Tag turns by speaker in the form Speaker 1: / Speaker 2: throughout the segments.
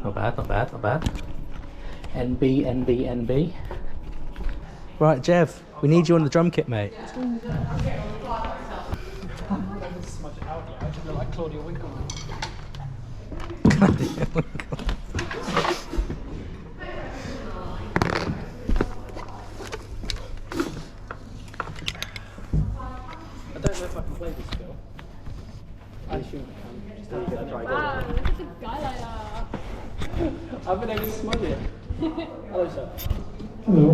Speaker 1: Not bad, not bad, not bad. NB, NB, NB. Right, Jev, we need you on the drum kit, mate.
Speaker 2: Like Claudia Winkle.
Speaker 1: Claudia Winkle.
Speaker 2: I don't know if I can play this still. I assume I can. Just how you get a try again.
Speaker 3: Wow, look at the guy
Speaker 2: I've been able to smudge it. Hello, sir.
Speaker 4: Hello,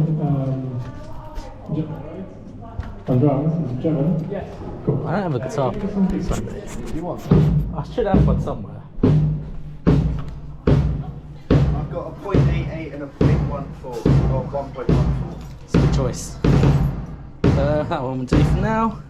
Speaker 4: on drums, is Jevon?
Speaker 2: Yes.
Speaker 4: Cool.
Speaker 1: I don't have a guitar.
Speaker 4: You want?
Speaker 1: I should have one somewhere.
Speaker 5: I've got a .88 and a .14, or 1.14.
Speaker 1: It's a good choice. That one will do for now.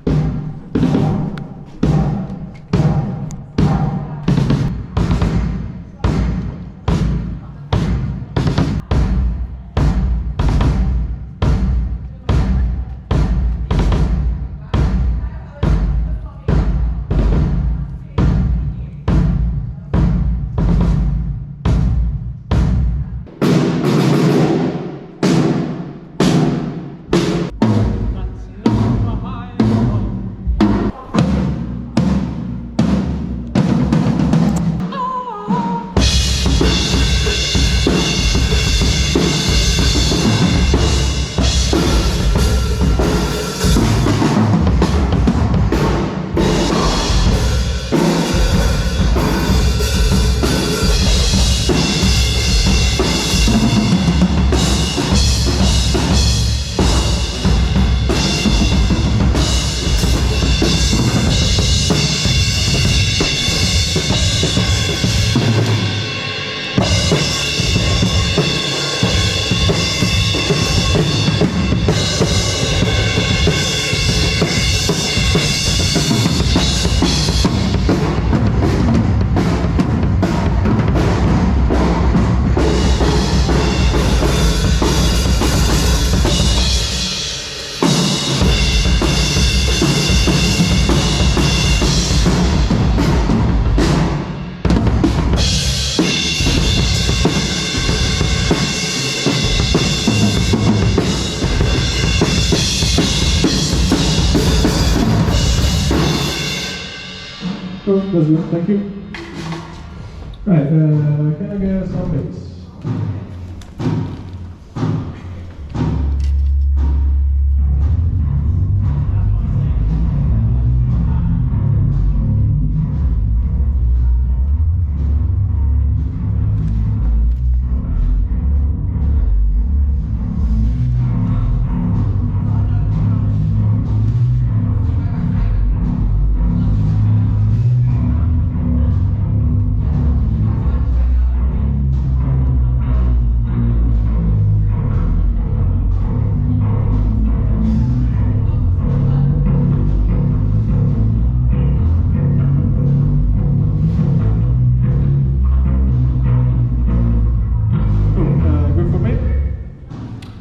Speaker 4: Oh, that's good, thank you. Right, can I get some bass?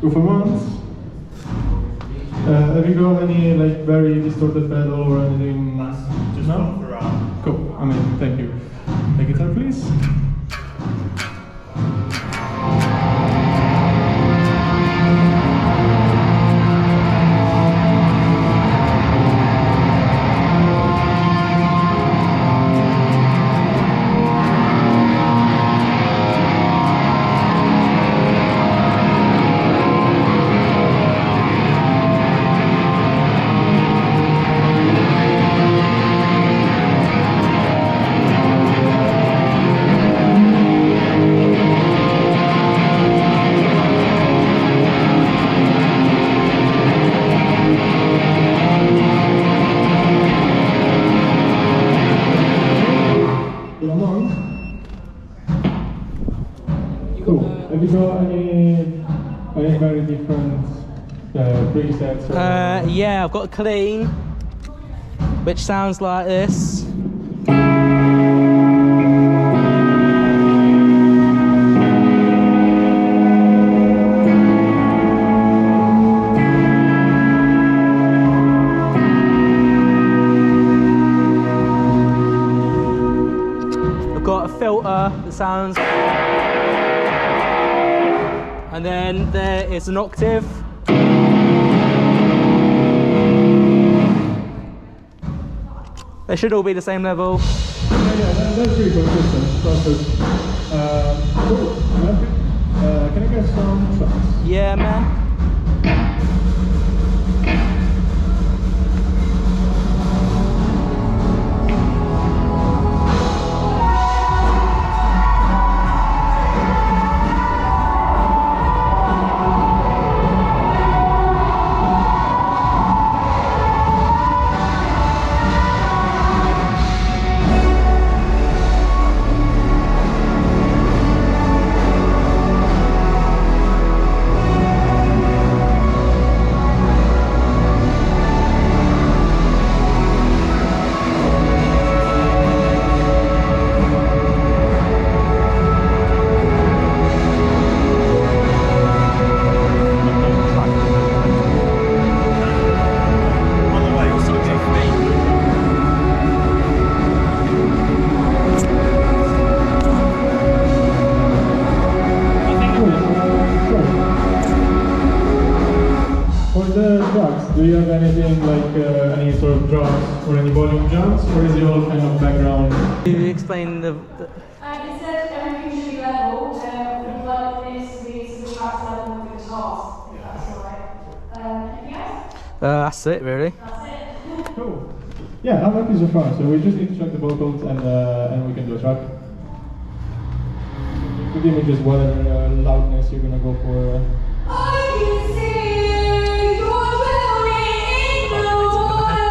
Speaker 4: Go for once. Have you got any like very distorted pedal or anything?
Speaker 5: Just
Speaker 4: no?
Speaker 5: off around.
Speaker 4: Cool, amazing, thank you. The guitar please. Cool. Have you got any very different presets?
Speaker 1: Yeah, I've got a clean, which sounds like this. I've got a filter that sounds. And then there is an octave. They should all be the same level.
Speaker 4: Yeah, that's pretty consistent. Cool. Can I get some tracks?
Speaker 1: Yeah, man.
Speaker 4: Do you have anything like any sort of drops or any volume jumps, or is it all kind of background?
Speaker 1: Can you explain the
Speaker 3: It says everything should be level, but like this, these tracks level with the guitars, if that's alright. Anything else?
Speaker 1: that's it, really.
Speaker 3: That's it.
Speaker 4: Cool. Yeah, I'm happy so far. So we just need to check the vocals and we can do a track. So give me just whatever loudness you're gonna go for.
Speaker 3: I can see you're drowning in the water,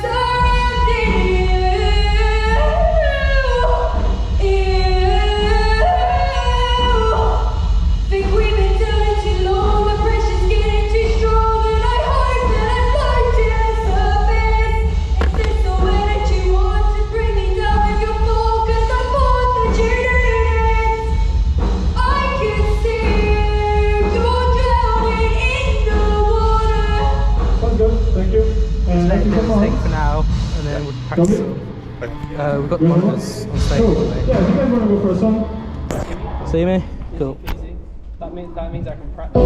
Speaker 3: surrounding you. Think we've been doing too long, the pressure's getting too strong, and I hope that I float to the surface. Is this the way that you want to bring me down with your fall? 'Cause I thought that you didn't. I can see you're drowning in the water.
Speaker 4: Sounds good. Thank you.
Speaker 1: Let's
Speaker 4: Thank you so
Speaker 1: thing
Speaker 4: much.
Speaker 1: for now, and then we'll practice.
Speaker 4: Copy.
Speaker 1: We've got the monitors on stage.
Speaker 4: Cool.
Speaker 1: haven't we?
Speaker 4: Yeah, if you guys want to go for a song.
Speaker 1: See me? Cool.
Speaker 2: Easy. That means I can practice.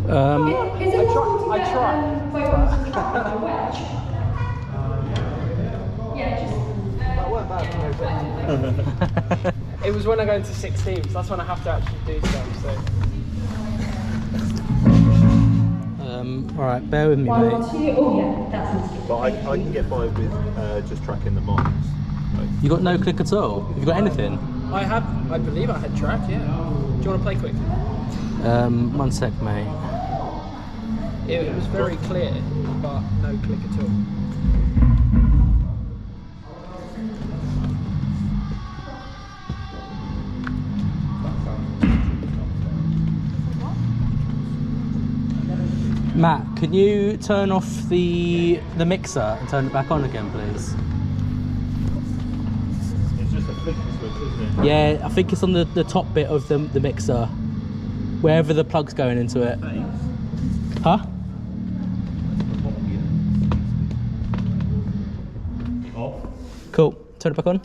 Speaker 3: Is it possible to
Speaker 2: I
Speaker 3: get
Speaker 2: tried.
Speaker 3: vocals and track with a wedge? Yeah, just.
Speaker 2: It was when I go into 16s. That's when I have to actually do stuff. So
Speaker 1: All right, bear with me,
Speaker 3: One,
Speaker 1: mate.
Speaker 3: two, oh yeah, that sounds good.
Speaker 6: But I can get by with just tracking the mics. Like,
Speaker 1: You got no click at all? Have you got anything?
Speaker 2: I believe I had track. Yeah. Do you want to play quick?
Speaker 1: 1 sec, mate.
Speaker 2: It was very clear, but no click at all.
Speaker 1: Matt, can you turn off the mixer and turn it back on again, please?
Speaker 6: it's just a flicker switch, isn't it?
Speaker 1: Yeah, I think it's on the top bit of the mixer, wherever the plug's going into it. Huh?
Speaker 6: Off.
Speaker 1: Cool. Turn it back on.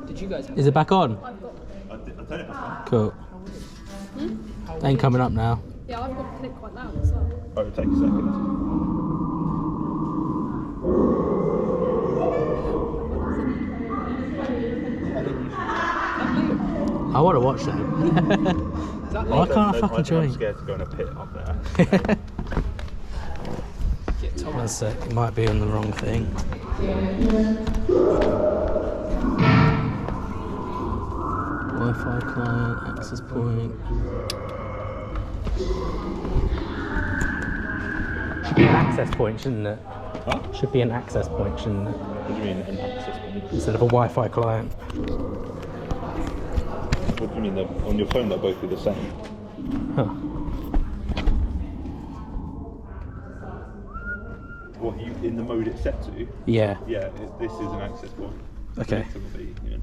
Speaker 2: Did you guys have
Speaker 1: Is it back on?
Speaker 6: I'll turn it back on.
Speaker 1: Cool. Ain't coming up now.
Speaker 7: Yeah, I've got to click quite loud as well.
Speaker 6: Oh, it'll take a second.
Speaker 1: I want to watch that. Why can't I fucking join?
Speaker 6: I'm scared to go in a pit up there.
Speaker 1: One sec, it might be on the wrong thing. Wi-Fi client, access point. Should be an access point, shouldn't it?
Speaker 6: Huh?
Speaker 1: Should be an access point, shouldn't it?
Speaker 6: What do you mean an access point?
Speaker 1: Instead of a Wi-Fi client.
Speaker 6: What do you mean? On your phone they'll both be the same?
Speaker 1: Huh.
Speaker 6: What, you in the mode it's set to?
Speaker 1: Yeah.
Speaker 6: Yeah, this is an access point.
Speaker 1: Okay.
Speaker 6: So it'll be, you know,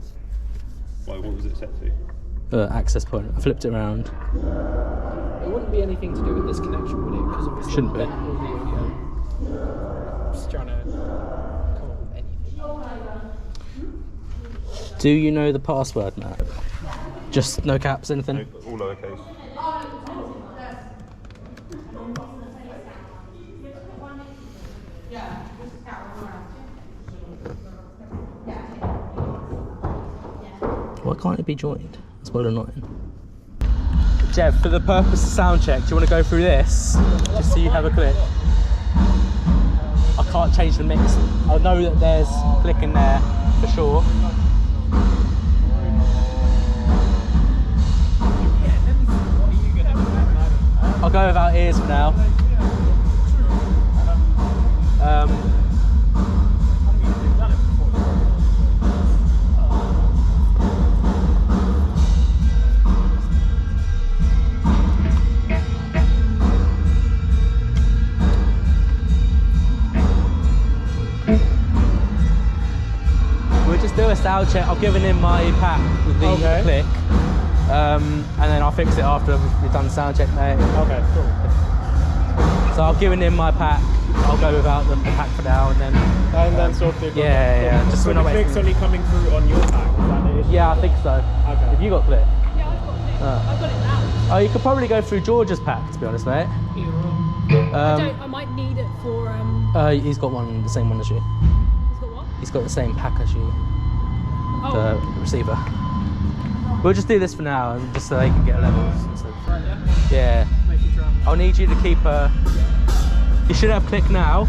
Speaker 6: why, what was it set to?
Speaker 1: Access point. I flipped it around.
Speaker 2: It wouldn't be anything to do with this connection, would it? Because obviously
Speaker 1: Shouldn't be.
Speaker 2: all the audio. Just trying to come up with anything.
Speaker 1: Do you know the password, Matt? Just no caps, anything?
Speaker 6: No, all lowercase.
Speaker 1: Why can't it be joined? That's well annoying. Jeff, for the purpose of sound check, do you want to go through this? Just so you have a click. I can't change the mix. I know that there's click in there for sure. I'll go without ears for now. We'll just do a sound check. I've given him my pack with the click. And then I'll fix it after we've done the sound check, mate.
Speaker 2: Okay, cool.
Speaker 1: So I've given him my pack. I'll go without the pack for now, and then
Speaker 2: sort of.
Speaker 1: yeah. Just
Speaker 2: So
Speaker 1: we're
Speaker 2: the
Speaker 1: not waiting.
Speaker 2: click's only coming through on your pack, is that the issue?
Speaker 1: Yeah, I think so.
Speaker 2: Okay.
Speaker 1: Have you got click?
Speaker 7: Yeah, I've got it. I've got it now.
Speaker 1: Oh, you could probably go through George's pack, to be honest, mate.
Speaker 7: I might need it for
Speaker 1: He's got one, the same one as you.
Speaker 7: he's got what?
Speaker 1: He's got the same pack as you,
Speaker 7: Oh,
Speaker 1: the receiver. We'll just do this for now, and just so they can get levels.
Speaker 2: Right, yeah.
Speaker 1: Yeah.
Speaker 2: Making sure I'm
Speaker 1: I'll need you to keep You should have click now.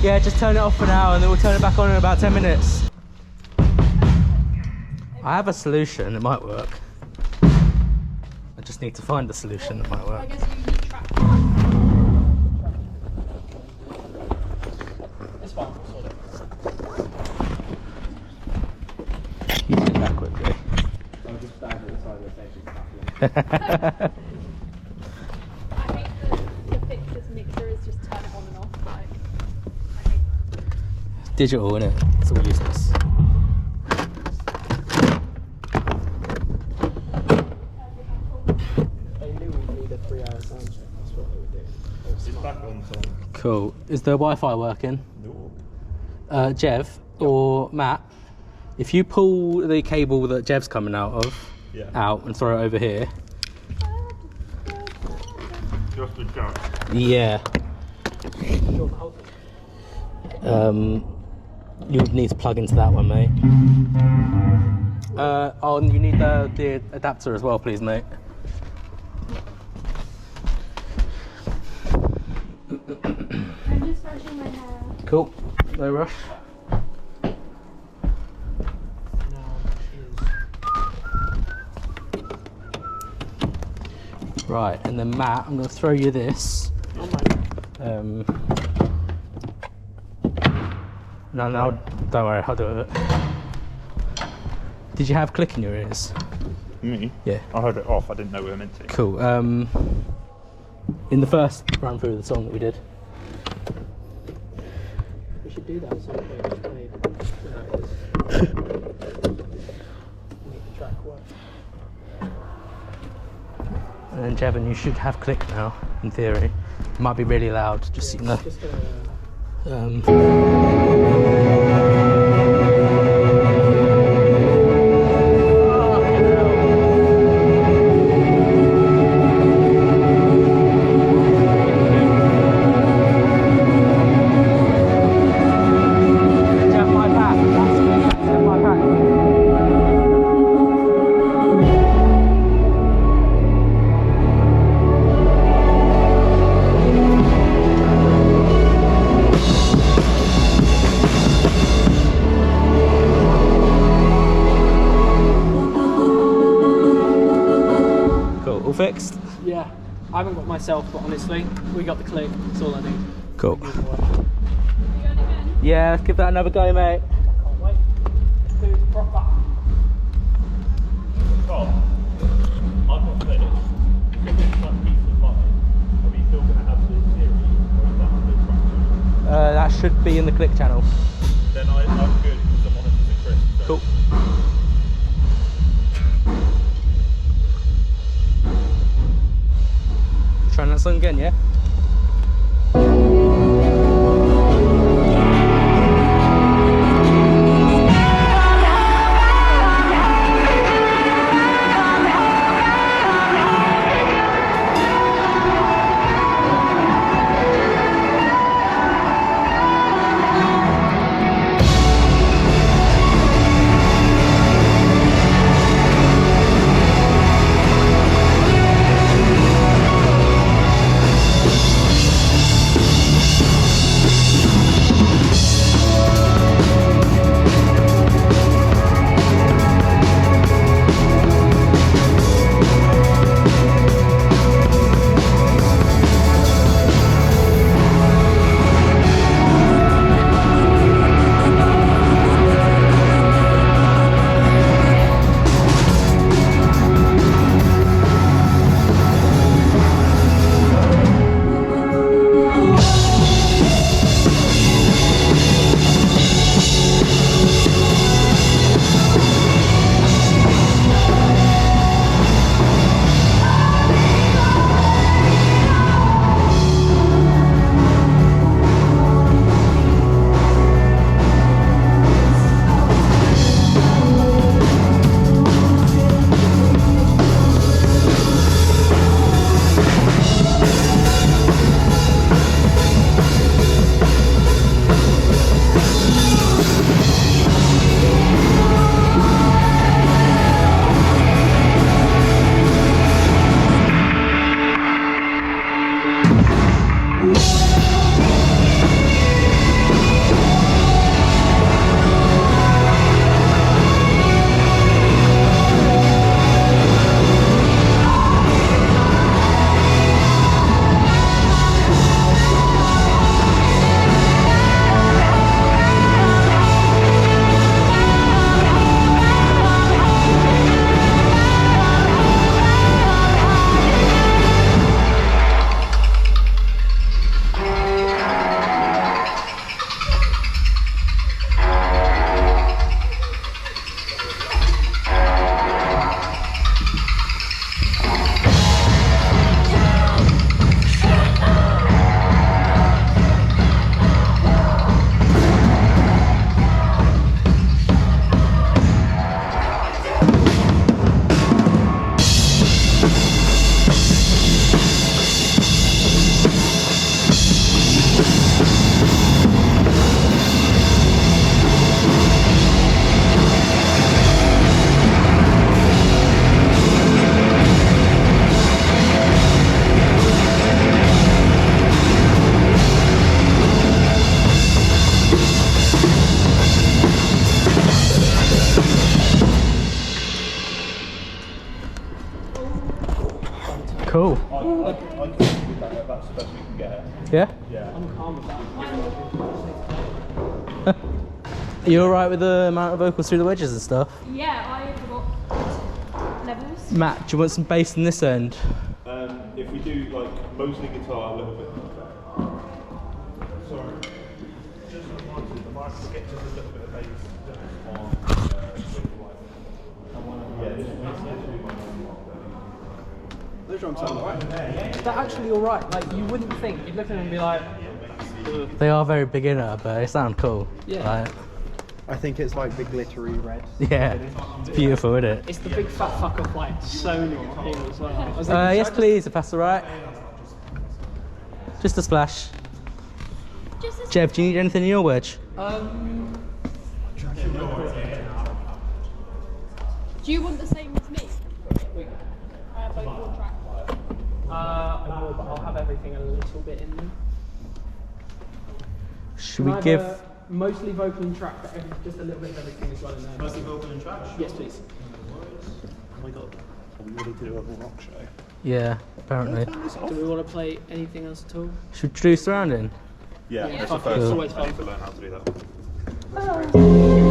Speaker 1: Yeah, just turn it off for now and then we'll turn it back on in about 10 minutes. I have a solution, it might work. I just need to find a solution that might work.
Speaker 7: I guess you need track.
Speaker 2: It's fine.
Speaker 1: You did that quickly.
Speaker 2: I'll just stand at the side of the station.
Speaker 7: I hate the fix this mixer is just turn it on and off. Like, I hate that.
Speaker 1: Digital, innit? It's all useless.
Speaker 2: They knew we need a 3-hour sound check. That's what they were doing.
Speaker 6: It's back on time.
Speaker 1: Cool. Is the Wi-Fi working?
Speaker 6: No.
Speaker 1: Jev or Matt, if you pull the cable that Jev's coming out of out and throw it over here.
Speaker 6: Just a joke.
Speaker 1: Yeah. You would need to plug into that one, mate. Oh, and you need the adapter as well, please, mate.
Speaker 3: I'm just brushing my hair.
Speaker 1: Cool. No rush. Right, and then Matt, I'm going to throw you this. No, don't worry, I'll do it. Did you have click in your ears?
Speaker 6: Me?
Speaker 1: Yeah.
Speaker 6: I heard it off. I didn't know we were meant to.
Speaker 1: Cool. In the first run through of the song that we did.
Speaker 2: We should do that so we can play where it is. Make the track work.
Speaker 1: And then Jevon, you should have click now, in theory. It might be really loud, just so you know.
Speaker 2: Just
Speaker 1: Fixed?
Speaker 2: yeah, I haven't got myself, but honestly, we got the click. That's all I need.
Speaker 1: Cool. Yeah, let's give that another go, mate.
Speaker 2: Can't wait. Do it proper.
Speaker 6: Tom, I'm not finished. If it's like peace of mind, are we still going to have the theory or is that the track?
Speaker 1: That should be in the click channel.
Speaker 6: Then I'm good because the monitors are crisp. So
Speaker 1: Cool. Trying that song again, yeah? Cool.
Speaker 6: I can do that. That's the best we can get.
Speaker 1: Yeah?
Speaker 6: Yeah.
Speaker 2: I'm calm with that.
Speaker 1: Are you alright with the amount of vocals through the wedges and stuff?
Speaker 7: Yeah, I've got levels.
Speaker 1: Matt, do you want some bass in this end?
Speaker 6: If we do like mostly guitar, a little bit. Sorry. Just reminded, I might get just a little bit of bass on. Yeah, this one.
Speaker 5: Those drums sound alright.
Speaker 2: They're actually alright. Like, you wouldn't think. You'd look at them and be like, ugh.
Speaker 1: They are very beginner, but they sound cool.
Speaker 2: Yeah.
Speaker 1: Like,
Speaker 5: I think it's like the glittery red.
Speaker 1: yeah, it's beautiful, isn't it?
Speaker 2: It's the big fat fuck off like Sony thing as well. I was
Speaker 1: Yes, please, if that's alright. Just a splash.
Speaker 7: Just as
Speaker 1: Jeff, do you need anything in your wedge?
Speaker 7: Do you want the same as me? I have both one track.
Speaker 2: I will, but I'll have everything a little bit in there.
Speaker 1: Should
Speaker 2: Can I
Speaker 1: we
Speaker 2: have
Speaker 1: give...
Speaker 2: a mostly vocal and track, but just a little bit of everything as well in there?
Speaker 6: Mostly vocal and track?
Speaker 2: Yes, please.
Speaker 6: Oh my god. Are we ready to do a rock show?
Speaker 1: Yeah, apparently.
Speaker 2: Do we want to play anything else at all?
Speaker 1: Should we do surrounding?
Speaker 6: Yeah,
Speaker 7: Yeah.
Speaker 6: that's the
Speaker 2: Fuck it,
Speaker 6: first
Speaker 2: it's
Speaker 6: one.
Speaker 2: always
Speaker 6: I
Speaker 2: fun.
Speaker 6: need to learn how to do that.
Speaker 2: Right away.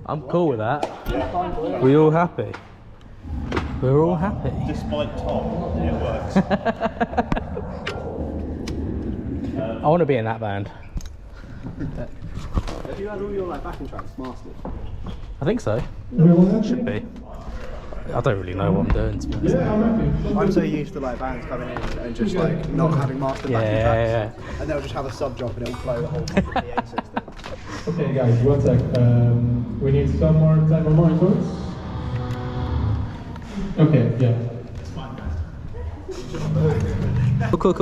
Speaker 1: I'm cool with that. We all happy? We're all happy.
Speaker 6: Despite Tom, it works.
Speaker 1: I want to be in that band.
Speaker 5: Have you had all your like backing tracks mastered?
Speaker 1: I think so.
Speaker 4: Everyone happy?
Speaker 1: Should be. I don't really know what I'm doing, to be honest.
Speaker 4: Yeah, I'm happy.
Speaker 5: I'm so used to like bands coming in and just like not having mastered backing
Speaker 1: Yeah,
Speaker 5: tracks, and they'll just have a sub drop and it'll blow the whole PA system.
Speaker 4: Okay, guys, one sec. We need some more time for more inputs. Okay, yeah.
Speaker 1: Cool.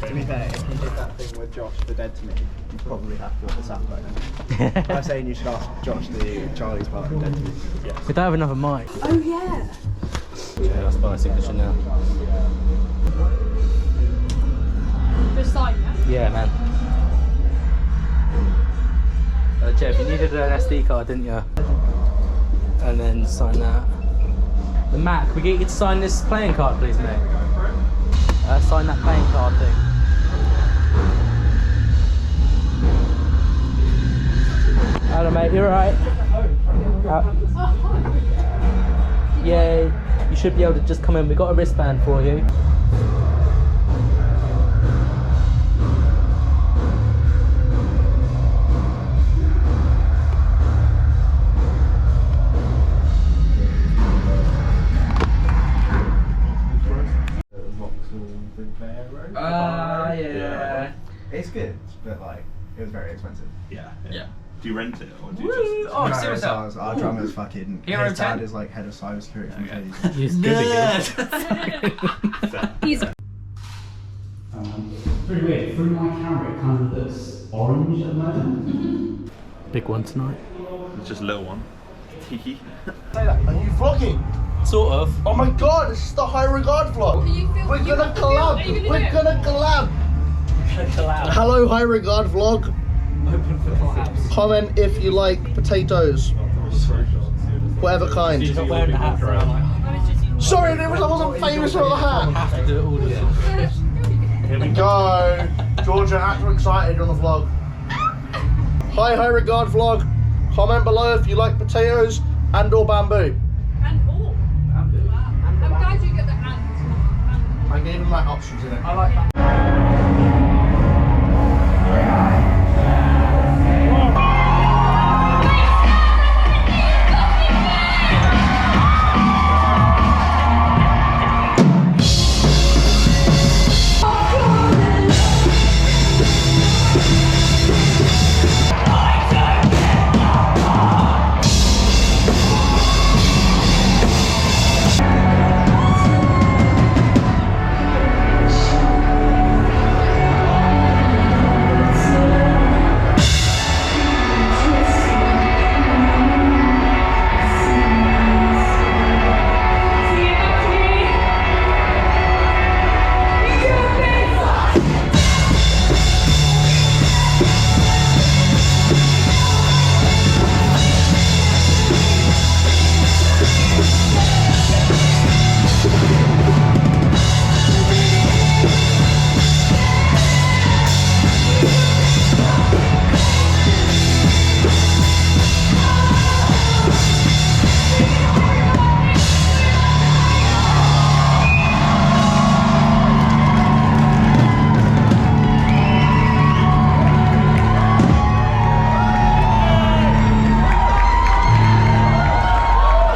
Speaker 5: Do be fair, if you did that thing with Josh, the dead to me, you'd probably have to have the sound right now. I'm saying you should ask Josh the Charlie's part of dead to me.
Speaker 1: We don't have another mic.
Speaker 7: Oh yeah.
Speaker 1: Yeah, that's my signature now.
Speaker 7: Just sign, yeah?
Speaker 1: Yeah, man. Jeff, you needed an SD card, didn't you? And then sign that. The Mac, we get you to sign this playing card, please, mate. Sign that playing card thing. Hello, mate. You alright? Yeah, you should be able to just come in. We've got a wristband for you. Yeah.
Speaker 5: It's good, but like, it was very expensive.
Speaker 6: Yeah.
Speaker 2: Yeah.
Speaker 6: Do you rent it or do you just?
Speaker 2: Oh,
Speaker 5: No,
Speaker 2: serious?
Speaker 5: our drummer's fucking.
Speaker 2: Hero
Speaker 5: His dad
Speaker 2: 10?
Speaker 5: is like head of cybersecurity from
Speaker 2: Okay.
Speaker 5: KD.
Speaker 7: He's
Speaker 8: Pretty weird. Through my camera, it kind of looks orange at the moment.
Speaker 1: Big one tonight.
Speaker 6: It's just a little one. Tiki.
Speaker 9: Are you vlogging?
Speaker 1: Sort of.
Speaker 9: Oh my god, this is the High Regard vlog. We're gonna collab. We're gonna collab. Hello, High Regard vlog.
Speaker 2: Open for collabs.
Speaker 9: Comment if you like potatoes, whatever
Speaker 1: She's
Speaker 9: kind.
Speaker 1: not wearing the hat, so
Speaker 9: Sorry, I wasn't famous for the hat.
Speaker 1: have to do it all again.
Speaker 6: Here we
Speaker 9: Go, Georgia. Actor excited on the vlog. Hi, High Regard vlog. Comment below if you like potatoes and/or bamboo.
Speaker 7: and all. Wow. I'm glad you get the and.
Speaker 9: I gave him like options in it.
Speaker 2: I like that.